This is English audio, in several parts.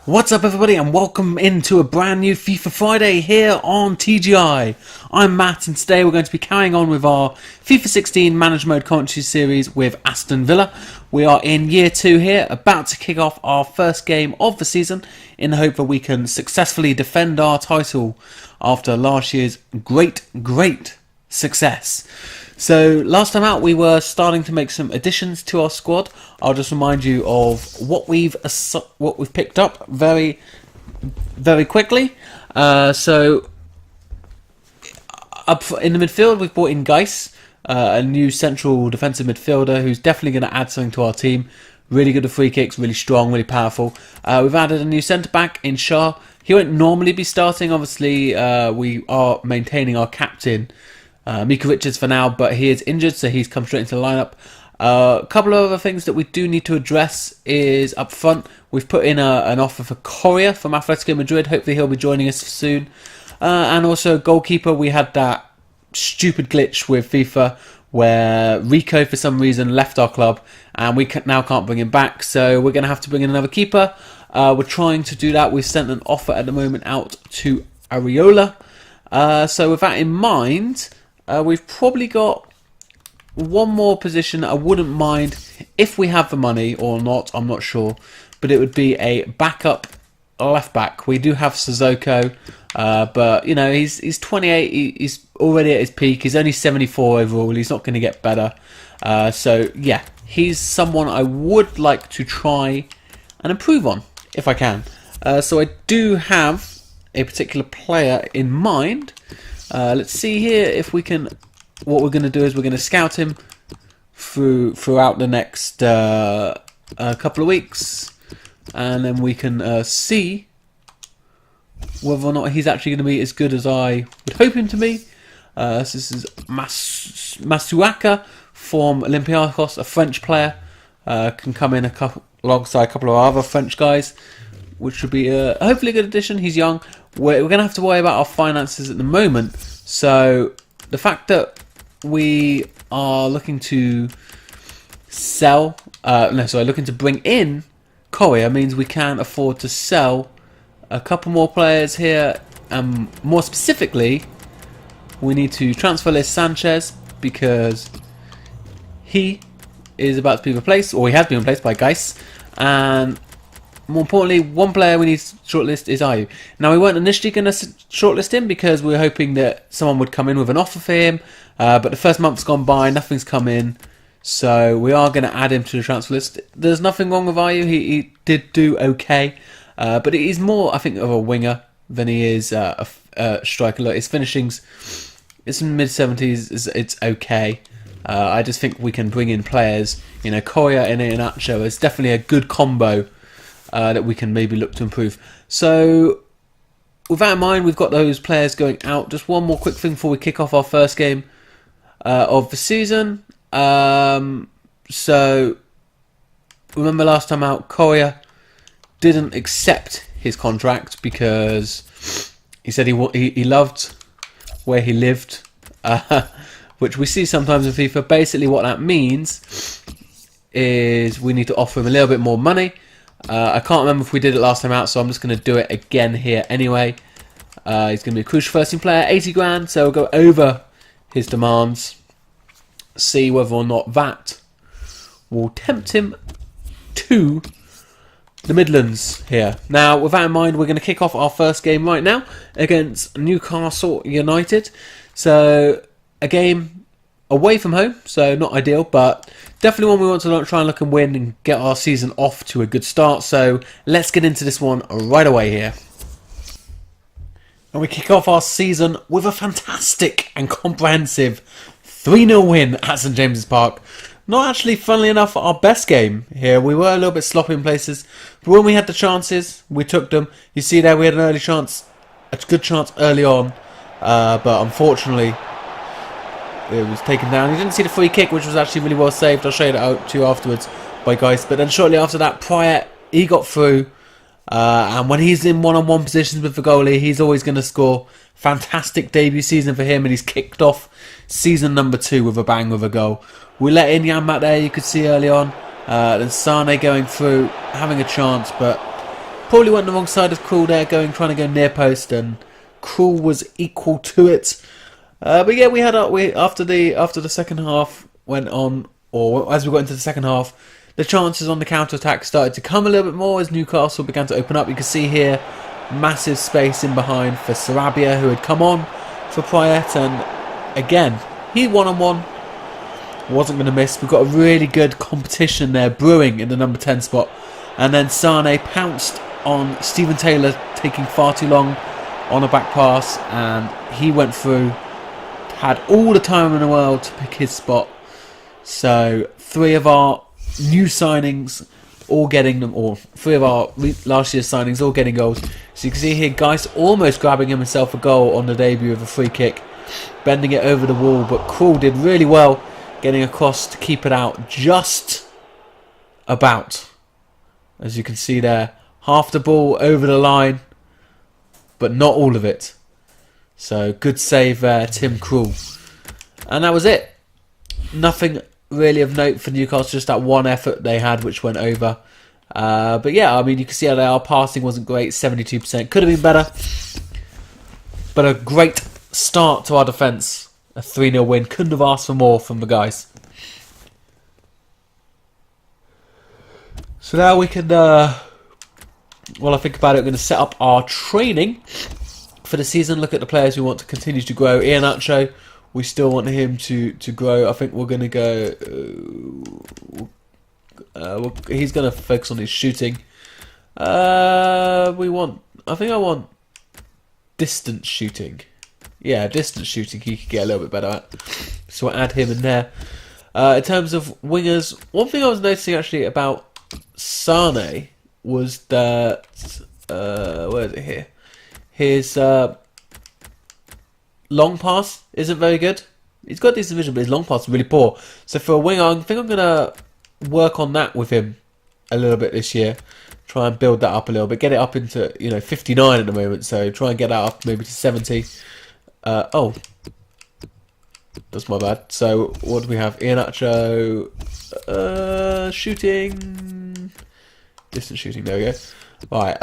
What's up everybody and welcome into a brand new FIFA Friday here on TGI. I'm Matt and today we're going to be carrying on with our FIFA 16 Manage Mode commentary series with Aston Villa. We are in year 2 here, about to kick off our first game of the season in the hope that we can successfully defend our title after last year's great success. So last time out we were starting to make some additions to our squad. I'll just remind you of what we've picked up very quickly. So up in the midfield we've brought in Geis, a new central defensive midfielder who's definitely going to add something to our team. Really good at free kicks, really strong, really powerful. We've added a new centre back in Shah. He won't normally be starting. Obviously we are maintaining our captain Mika Richards for now, but he is injured, so he's come straight into the lineup. A couple of other things that we do need to address is up front. We've put in an offer for Correa from Atletico Madrid. Hopefully he'll be joining us soon. And also goalkeeper, we had that stupid glitch with FIFA where Rico for some reason left our club and we now can't bring him back, so we're going to have to bring in another keeper. We're trying to do that. We've sent an offer at the moment out to Areola. So with that in mind, we've probably got one more position that I wouldn't mind if we have the money or not, I'm not sure. But it would be a backup left back. We do have Sissoko, but you know, he's 28, he's already at his peak, he's only 74 overall, he's not going to get better. So yeah, he's someone I would like to try and improve on, if I can. So I do have a particular player in mind. Let's see here if we can. What we're going to do is we're going to scout him throughout the next couple of weeks, and then we can see whether or not he's actually going to be as good as I would hope him to be. So this is Masuaka from Olympiacos, a French player. Can come in alongside a couple of other French guys, which would be hopefully a good addition. He's young. We're going to have to worry about our finances at the moment. So the fact that we are looking to looking to bring in Correa means we can afford to sell a couple more players here. More specifically, we need to transfer list Sanchez because he is about to be replaced, or he has been replaced by Geis, and more importantly, one player we need to shortlist is Ayu. Now, we weren't initially going to shortlist him because we were hoping that someone would come in with an offer for him, but the first month's gone by, nothing's come in, so we are going to add him to the transfer list. There's nothing wrong with Ayu, he did do okay, but he's more, I think, of a winger than he is a striker. Look, his finishing's, it's in mid-70s, it's okay. I just think we can bring in players, you know, Correa and Iheanacho is definitely a good combo that we can maybe look to improve. So with that in mind, we've got those players going out. Just one more quick thing before we kick off our first game of the season. So remember last time out, Correa didn't accept his contract because he said he loved where he lived, which we see sometimes in FIFA. Basically what that means is we need to offer him a little bit more money. I can't remember if we did it last time out, so I'm just going to do it again here anyway. He's going to be a crucial first team player, 80 grand, so we'll go over his demands, see whether or not that will tempt him to the Midlands here. Now, with that in mind, we're going to kick off our first game right now against Newcastle United. So, a game away from home, so not ideal, but definitely one we want to try and look and win and get our season off to a good start. So let's get into this one right away here. And we kick off our season with a fantastic and comprehensive 3-0 win at St James's Park. Not actually, funnily enough, our best game here. We were a little bit sloppy in places, but when we had the chances, we took them. You see there, we had a good chance early on, but unfortunately it was taken down. You didn't see the free kick, which was actually really well saved. I'll show you that out to you afterwards by Geis. But then shortly after that, Pryor, he got through. And when he's in one-on-one positions with the goalie, he's always going to score. Fantastic debut season for him, and he's kicked off season number 2 with a bang with a goal. We let in Jan back there, you could see early on. Then Sane going through, having a chance, but Probably went the wrong side of Krul there, trying to go near post, and Krul was equal to it. But yeah, we had after the second half went on, or as we got into the second half, the chances on the counter attack started to come a little bit more as Newcastle began to open up. You can see here massive space in behind for Sarabia, who had come on for Payet, and again he one-on-one wasn't going to miss. We've got a really good competition there brewing in the number 10 spot, and then Sane pounced on Stephen Taylor taking far too long on a back pass, and he went through. Had all the time in the world to pick his spot. So 3 of our new signings all getting them, or 3 of our last year's signings all getting goals. So you can see here Geis almost grabbing himself a goal on the debut of a free kick, bending it over the wall, but Krul did really well getting across to keep it out just about. As you can see there, half the ball over the line, but not all of it. So good save there, Tim Krul. And that was it. Nothing really of note for Newcastle, just that one effort they had which went over. But yeah, I mean, you can see how our passing wasn't great, 72%. Could have been better. But a great start to our defence. A 3-0 win. Couldn't have asked for more from the guys. So now we can, while I think about it, we're going to set up our training for the season. Look at the players we want to continue to grow. Iheanacho, we still want him to grow. I think we're going to go. He's going to focus on his shooting. I think I want distance shooting. Yeah, distance shooting. He could get a little bit better at. So we'll add him in there. In terms of wingers, one thing I was noticing actually about Sane was that where is it here? His long pass isn't very good. He's got decent vision, but his long pass is really poor. So for a winger, I think I'm going to work on that with him a little bit this year. Try and build that up a little bit. Get it up into 59 at the moment. So try and get that up maybe to 70. Oh, that's my bad. So what do we have? Iheanacho, shooting, distance shooting. There we go. Right.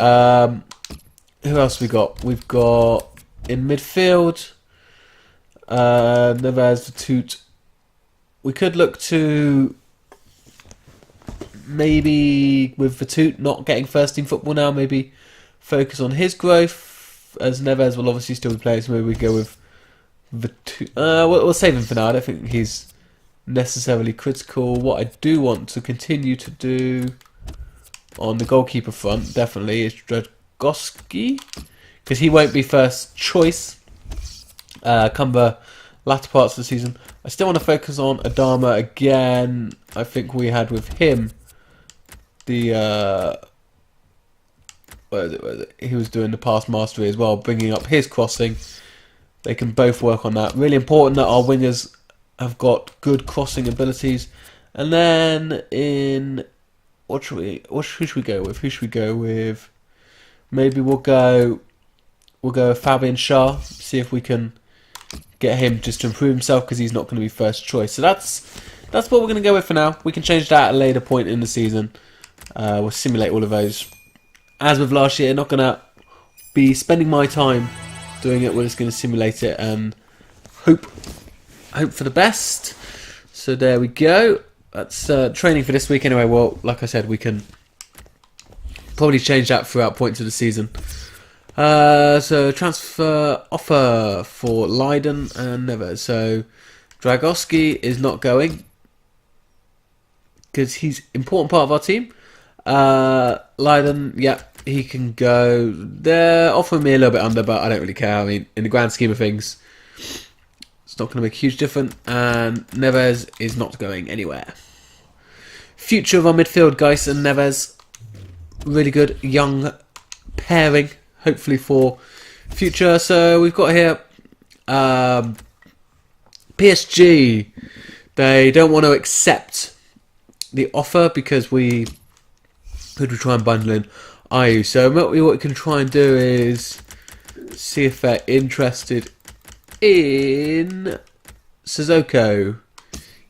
Who else we got? We've got in midfield, Neves, Toot. We could look to maybe with Vatoot not getting first team football now, maybe focus on his growth, as Neves will obviously still be playing, so maybe we go with Vatoot. We'll save him for now. I don't think he's necessarily critical. What I do want to continue to do on the goalkeeper front, definitely, is Dragowski, because he won't be first choice come the latter parts of the season. I still want to focus on Adama again. I think we had with him the where is it? He was doing the pass mastery as well, bringing up his crossing. They can both work on that. Really important that our wingers have got good crossing abilities. And then in who should we go with? Who should we go with? Maybe we'll go with Fabian Schär. See if we can get him just to improve himself, because he's not going to be first choice. So that's what we're going to go with for now. We can change that at a later point in the season. We'll simulate all of those. As with last year, not going to be spending my time doing it. We're just going to simulate it and hope for the best. So there we go. That's training for this week anyway. Well, like I said, we can probably change that throughout points of the season. So transfer offer for Leiden and Neves. So Dragowski is not going because he's an important part of our team. Leiden, yeah, he can go. They're offering me a little bit under, but I don't really care. I mean, in the grand scheme of things, it's not going to make a huge difference. And Neves is not going anywhere. Future of our midfield, Geis and Neves. Really good young pairing, hopefully for future. So we've got here PSG. They don't want to accept the offer because we could try and bundle in Ayew. So what we can try and do is see if they're interested in Sissoko.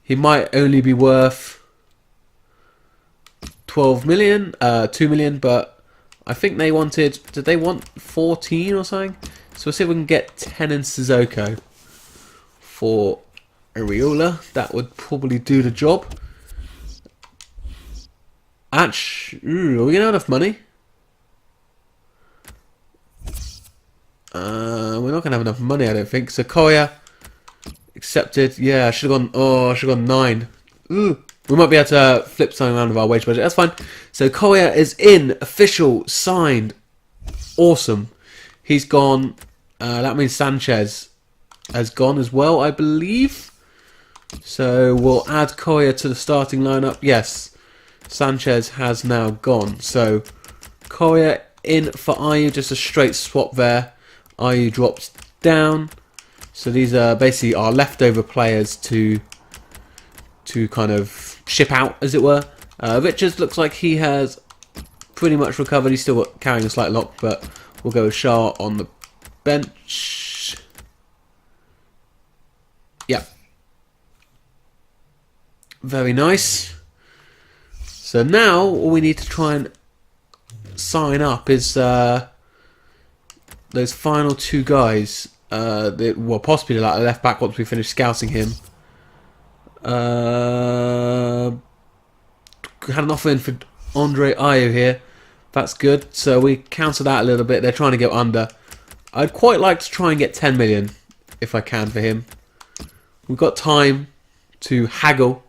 He might only be worth 12 million, 2 million, but I think they wanted... Did they want 14 or something? So we'll see if we can get 10 in Sissoko for Areola. That would probably do the job. Actually, are we going to have enough money? We're not going to have enough money, I don't think. So Koya accepted. Yeah, I should have gone. Oh, I should have gone 9. Ooh. We might be able to flip something around with our wage budget. That's fine. So Koya is in, official, signed. Awesome. He's gone. That means Sanchez has gone as well, I believe. So we'll add Koya to the starting lineup. Yes, Sanchez has now gone. So Koya in for Ayu, just a straight swap there. Ayu drops down. So these are basically our leftover players to kind of ship out, as it were. Richards looks like he has pretty much recovered. He's still carrying a slight lock, but we'll go with Shah on the bench. Yep. Very nice. So now all we need to try and sign up is those final 2 guys. Well, possibly like a left back once we finish scouting him. Had an offer in for Andre Ayew here. That's good. So we counter that a little bit. They're trying to get under. I'd quite like to try and get 10 million if I can for him. We've got time to haggle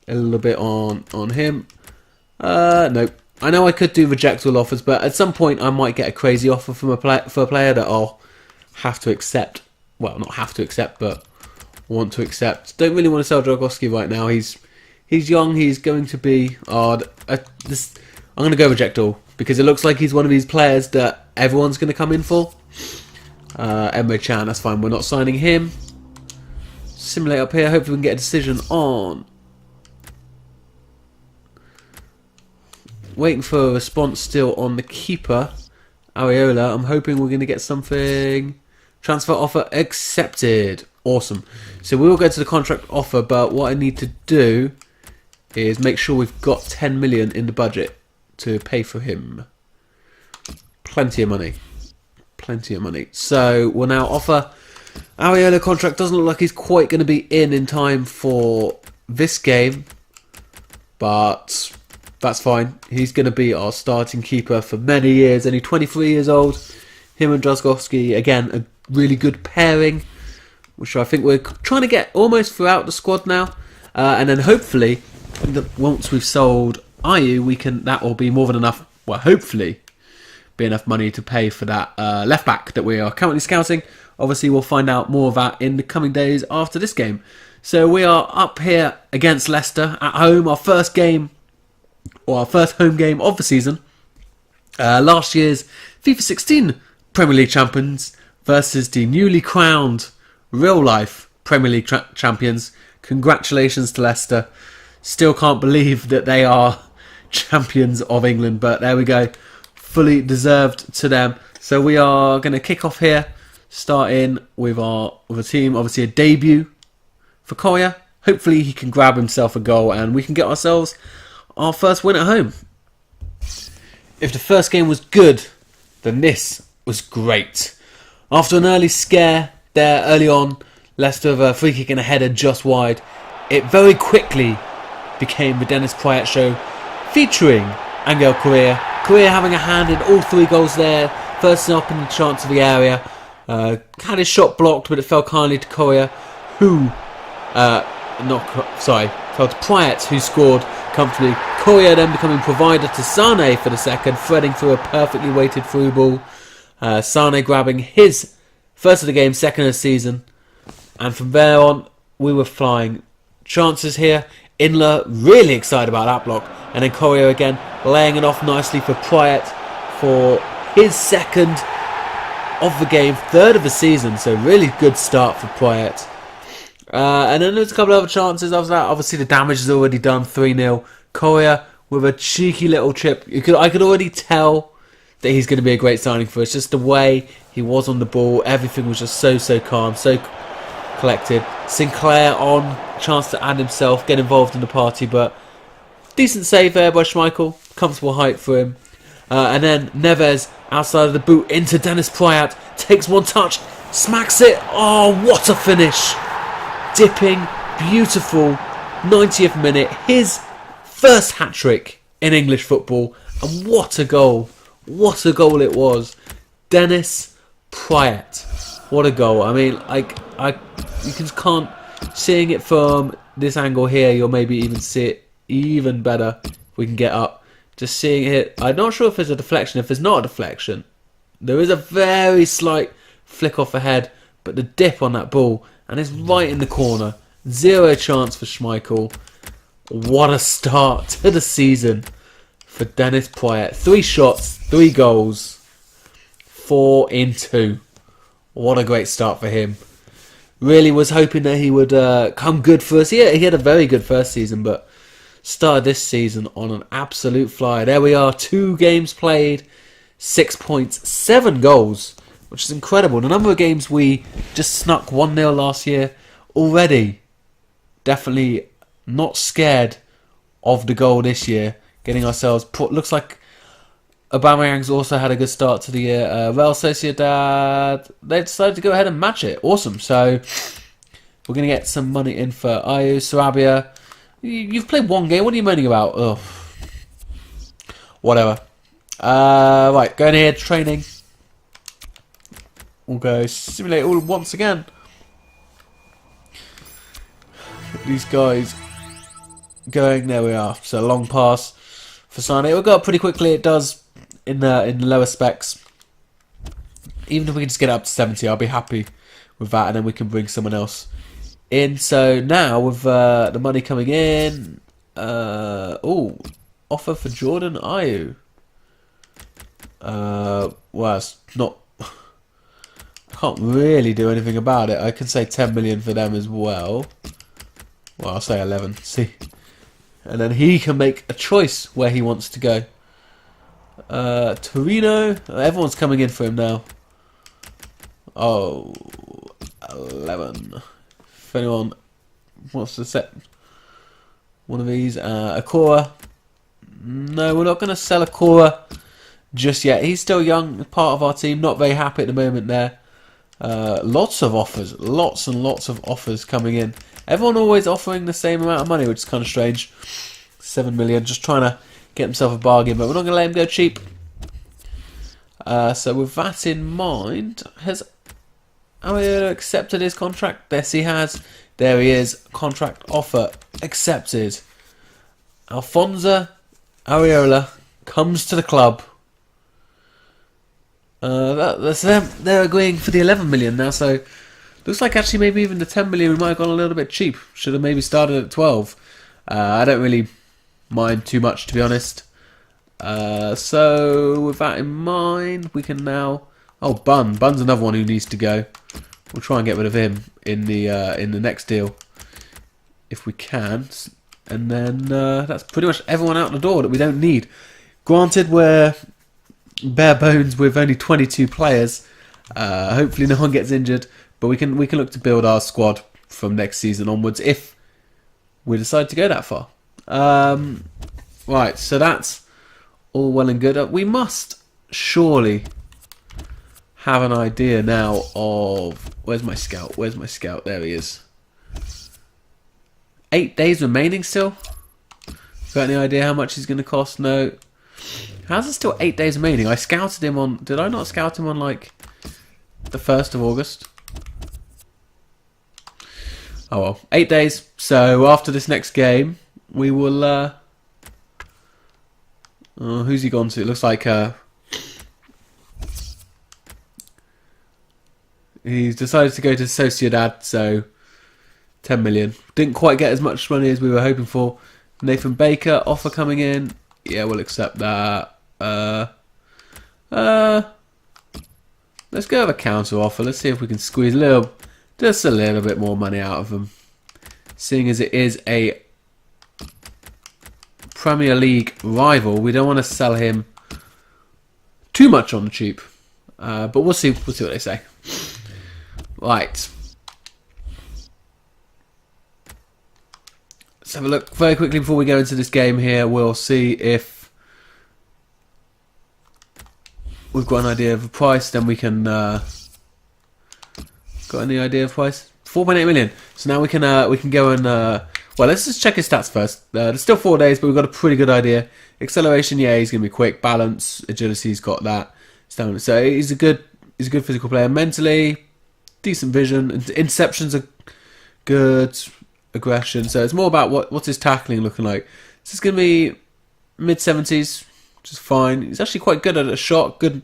a little bit on him. Nope. I know I could do reject all offers, but at some point I might get a crazy offer from a player that I'll have to accept. Well, not have to accept, but want to accept. Don't really want to sell Dragowski right now. He's young. He's going to be hard. I'm going to go reject all because it looks like he's one of these players that everyone's going to come in for. Emre Can, that's fine. We're not signing him. Simulate up here. Hopefully we can get a decision on. Waiting for a response still on the keeper, Areola. I'm hoping we're going to get something. Transfer offer accepted. Awesome. So we will go to the contract offer, but what I need to do is make sure we've got 10 million in the budget to pay for him. Plenty of money. Plenty of money. So we'll now offer. Areola contract doesn't look like he's quite going to be in time for this game, but that's fine. He's going to be our starting keeper for many years. Only 23 years old. Him and Dragowski, again, a really good pairing, which I think we're trying to get almost throughout the squad now. And then hopefully, once we've sold Ayew, that will be more than enough, well, hopefully, be enough money to pay for that left back that we are currently scouting. Obviously, we'll find out more of that in the coming days after this game. So we are up here against Leicester at home, our first game, or our first home game of the season. Last year's FIFA 16 Premier League champions versus the newly crowned real-life Premier League champions. Congratulations to Leicester. Still can't believe that they are champions of England, but there we go. Fully deserved to them. So we are going to kick off here, starting with a team. Obviously a debut for Koya. Hopefully he can grab himself a goal and we can get ourselves our first win at home. If the first game was good, then this was great. After an early scare there early on, Leicester with a free kick and a header just wide, it very quickly became the Dennis Praet show featuring Angel Correa. Correa having a hand in all 3 goals there, first up in the chance of the area. Had his shot blocked, but it fell kindly to Correa, who fell to Praet, who scored comfortably. Correa then becoming provider to Sane for the second, threading through a perfectly weighted through ball. Sane grabbing his first of the game, second of the season. And from there on, we were flying. Chances here. Inler really excited about that block. And then Correa again laying it off nicely for Praet for his second of the game, third of the season. So really good start for Praet. And then there's a couple of other chances after that. Obviously the damage is already done, 3-0. Correa with a cheeky little chip. I could already tell that he's going to be a great signing for us. Just the way he was on the ball, everything was just so calm, so collected. Sinclair on, chance to add himself, get involved in the party, but decent save there by Schmeichel. Comfortable height for him. And then Neves, outside of the boot, into Dennis Pryat. Takes one touch, smacks it. Oh, what a finish. Dipping, beautiful, 90th minute. His first hat-trick in English football. And what a goal. What a goal it was. Dennis Pryat. What a goal. I mean, you can't... Seeing it from this angle here, you'll maybe even see it even better if we can get up. Just seeing it, I'm not sure if there's a deflection. If there's not a deflection, there is a very slight flick off ahead, but the dip on that ball, and it's right in the corner. Zero chance for Schmeichel. What a start to the season for Dennis Pryat. 3 shots, 3 goals, 4 in 2. What a great start for him. Really was hoping that he would come good for us. He had a very good first season, but started this season on an absolute flyer. There we are, 2 games played, 6 points, 7 goals, which is incredible. The number of games we just snuck 1-0 last year already. Definitely not scared of the goal this year. Getting ourselves looks like Aubameyang's also had a good start to the year. Real Sociedad, they decided to go ahead and match it. Awesome. So we're going to get some money in for Ayu, Sarabia. You've played 1 game. What are you moaning about? Ugh. Whatever. Right, going here, training. We'll go simulate all once again. These guys going, there we are. So long pass for Sane. We'll go up pretty quickly. It does in the lower specs. Even if we can just get it up to 70, I'll be happy with that, and then we can bring someone else in. So now with the money coming in, offer for Jordan Ayew. Well, it's not. I can't really do anything about it. I can say 10 million for them as well. Well, I'll say 11. See, and then he can make a choice where he wants to go. Torino. Everyone's coming in for him now. Oh, 11. If anyone wants to set one of these, Akora. No, we're not going to sell Akora just yet. He's still young, part of our team. Not very happy at the moment there. Lots of offers, lots and lots of offers coming in. Everyone always offering the same amount of money, which is kind of strange. 7 million, just trying to get himself a bargain, but we're not going to let him go cheap. So with that in mind, has Areola accepted his contract? Yes, he has. There he is. Contract offer accepted. Alfonso Areola comes to the club. That's them. They're agreeing for the 11 million now, so looks like actually maybe even the 10 million we might have gone a little bit cheap. Should have maybe started at 12. I don't really mind too much, to be honest. So with that in mind, we can now... Oh, Bun's another one who needs to go. We'll try and get rid of him in the next deal if we can. And then that's pretty much everyone out the door that we don't need. Granted, we're bare bones with only 22 players. Hopefully no one gets injured, but we can look to build our squad from next season onwards if we decide to go that far. Right, so that's all well and good. We must surely have an idea now of... Where's my scout? Where's my scout? There he is. 8 days remaining still? Got any idea how much he's going to cost? No. How's it still 8 days remaining? I scouted him on... Did I not scout him on, like, the 1st of August? Oh well. 8 days. So after this next game, we will... who's he gone to? It looks like... he's decided to go to Sociedad, so 10 million. Didn't quite get as much money as we were hoping for. Nathan Baker, offer coming in. Yeah, we'll accept that. Let's go with a counter offer. Let's see if we can squeeze just a little bit more money out of them. Seeing as it is a Premier League rival, we don't want to sell him too much on the cheap. But we'll see what they say. Right. Let's have a look very quickly before we go into this game here. We'll see if we've got an idea of the price, then we can... got any idea of price? 4.8 million. So now we can go and... well, let's just check his stats first. There's still 4 days, but we've got a pretty good idea. Acceleration, yeah, he's going to be quick. Balance, agility, he's got that. So he's a good physical player. Mentally, decent vision. Interceptions are good. Aggression. So it's more about what's his tackling looking like. This is going to be mid-70s, which is fine. He's actually quite good at a shot. Good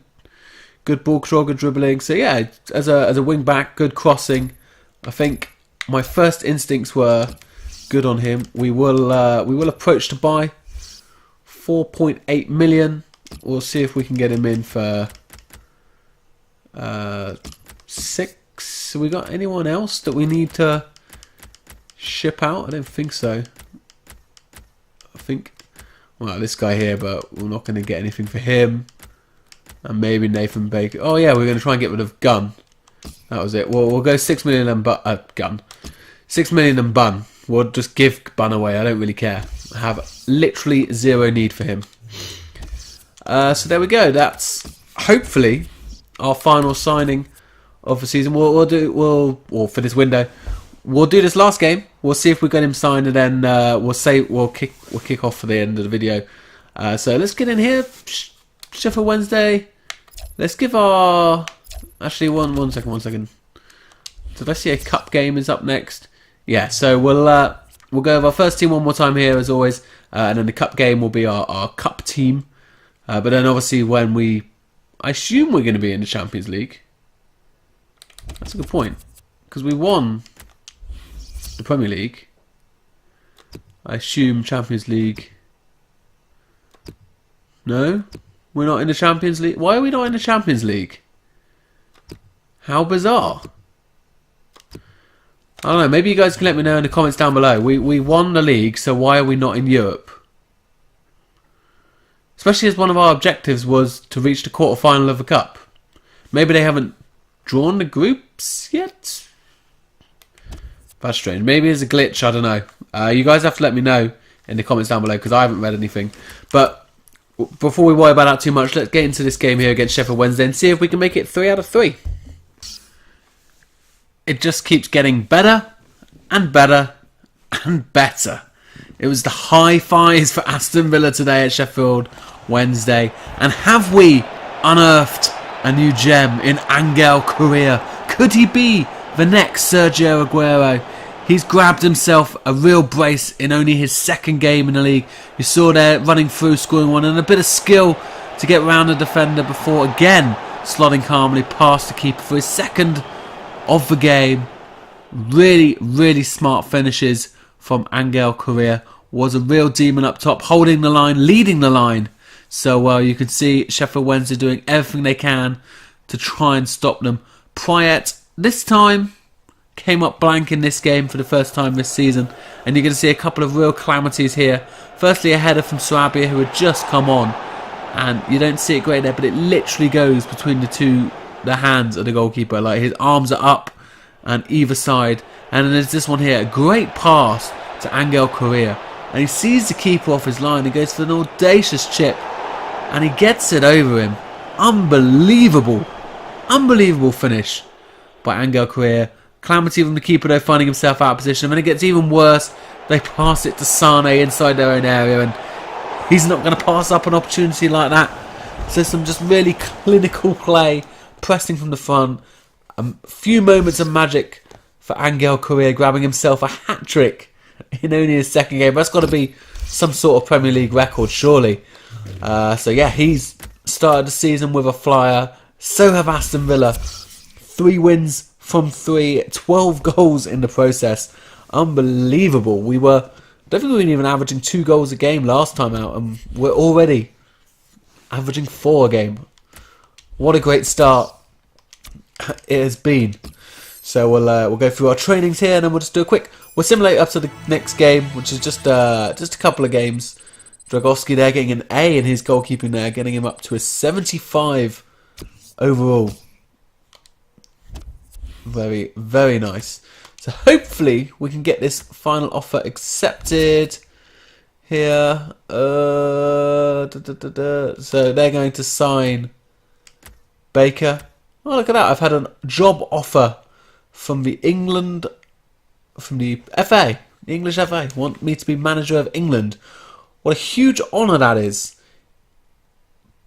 ball control, good dribbling. So yeah, as a wing back, good crossing. I think my first instincts were good on him. We will approach to buy 4.8 million. We'll see if we can get him in for 6. So we got anyone else that we need to ship out? I don't think so. I think, well, this guy here, but we're not going to get anything for him. And maybe Nathan Baker. Oh yeah, we're going to try and get rid of Gunn. That was it. Well, we'll go 6 million and Gunn. 6 million and Bun. We'll just give Bun away. I don't really care. I have literally zero need for him. So there we go. That's hopefully our final signing of the season. We'll for this window. We'll do this last game. We'll see if we get him signed, and then we'll kick off for the end of the video. So let's get in here. Sheffield Wednesday. Let's give our... Actually, one second. Did I see a cup game is up next? Yeah, so we'll go over our first team one more time here, as always. And then the cup game will be our cup team. But then obviously when I assume we're going to be in the Champions League. That's a good point. Because we won the Premier League. I assume Champions League. No? We're not in the Champions League. Why are we not in the Champions League? How bizarre. I don't know. Maybe you guys can let me know in the comments down below. We won the league, so why are we not in Europe? Especially as one of our objectives was to reach the quarter-final of the Cup. Maybe they haven't drawn the groups yet? That's strange. Maybe it's a glitch. I don't know. You guys have to let me know in the comments down below because I haven't read anything. But before we worry about that too much, let's get into this game here against Sheffield Wednesday and see if we can make it 3 out of 3. It just keeps getting better and better and better. It was the high fives for Aston Villa today at Sheffield Wednesday. And have we unearthed a new gem in Angel Correa? Could he be the next Sergio Aguero? He's grabbed himself a real brace in only his 2nd game in the league. You saw there running through, scoring one, and a bit of skill to get round the defender before again slotting calmly past the keeper for his 2nd of the game. Really, really smart finishes from Angel Correa. Was a real demon up top, holding the line, leading the line. So you can see Sheffield Wednesday doing everything they can to try and stop them. Prayet, this time, came up blank in this game for the first time this season. And you're going to see a couple of real calamities here. Firstly, a header from Sarabia, who had just come on. And you don't see it great there, but it literally goes between the hands of the goalkeeper. Like, his arms are up on either side. And then there's this one here, a great pass to Angel Correa. And he sees the keeper off his line and goes for an audacious chip. And he gets it over him. Unbelievable. Unbelievable finish by Angel Correa. Calamity from the keeper though, finding himself out of position. And then it gets even worse. They pass it to Sane inside their own area. And he's not going to pass up an opportunity like that. So some just really clinical play. Pressing from the front. A few moments of magic for Angel Correa, grabbing himself a hat-trick in only his 2nd game. That's got to be some sort of Premier League record, surely. So yeah, he's started the season with a flyer. So have Aston Villa. 3 wins from 3, 12 goals in the process. Unbelievable. I don't think we were even averaging 2 goals a game last time out, and we're already averaging 4 a game. What a great start it has been. So we'll go through our trainings here, and then we'll just do a quick. We'll simulate up to the next game, which is just a couple of games. Dragowski there getting an A in his goalkeeping there, getting him up to a 75 overall. Very, very nice. So hopefully we can get this final offer accepted here. So they're going to sign Baker. Oh, look at that. I've had a job offer from the FA, the English FA. Want me to be manager of England. What a huge honour that is.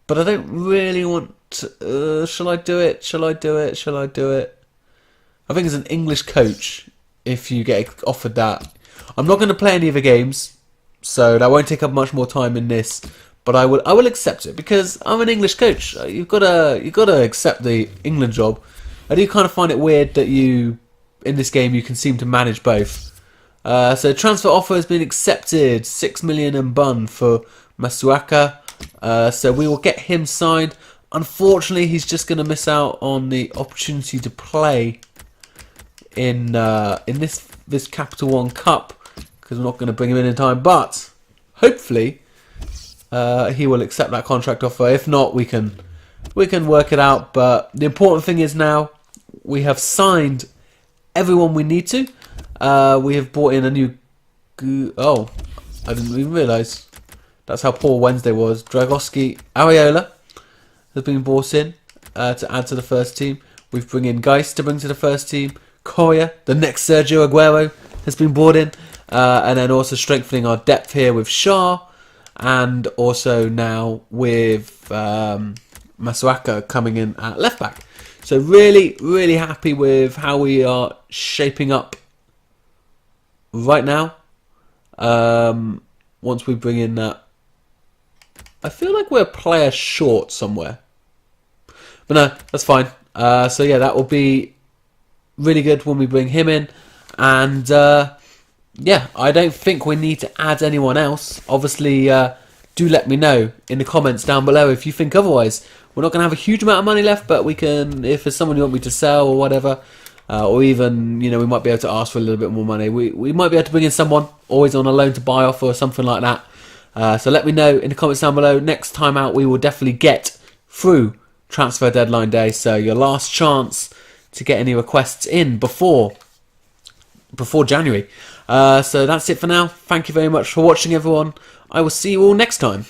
But I don't really want to... shall I do it? Shall I do it? Shall I do it? I think as an English coach, if you get offered that... I'm not going to play any of the games, so that won't take up much more time in this. But I will accept it because I'm an English coach. You've got to accept the England job. I do kind of find it weird that in this game you can seem to manage both. So transfer offer has been accepted. 6 million and bun for Masuaka. So we will get him signed. Unfortunately, he's just going to miss out on the opportunity to play in this Capital One Cup because we're not going to bring him in time. But hopefully, he will accept that contract offer. If not, we can work it out. But the important thing is now we have signed everyone we need to. We have brought in a new... Oh, I didn't even realise. That's how poor Wednesday was. Dragowski Areola has been brought in to add to the first team. We've brought in Geis to bring to the first team. Koya, the next Sergio Aguero, has been brought in. And then also strengthening our depth here with Shah. And also now with Masuaka coming in at left back. So really, really happy with how we are shaping up right now. Once we bring in that, I feel like we're a player short somewhere. But no, that's fine. So yeah, that will be really good when we bring him in. And yeah, I don't think we need to add anyone else. Obviously, do let me know in the comments down below if you think otherwise. We're not going to have a huge amount of money left, but we can, if there's someone you want me to sell or whatever, or even, we might be able to ask for a little bit more money. We might be able to bring in someone, always on a loan to buy offer or something like that. So let me know in the comments down below. Next time out, we will definitely get through transfer deadline day. So your last chance to get any requests in before January. So that's it for now. Thank you very much for watching, everyone. I will see you all next time.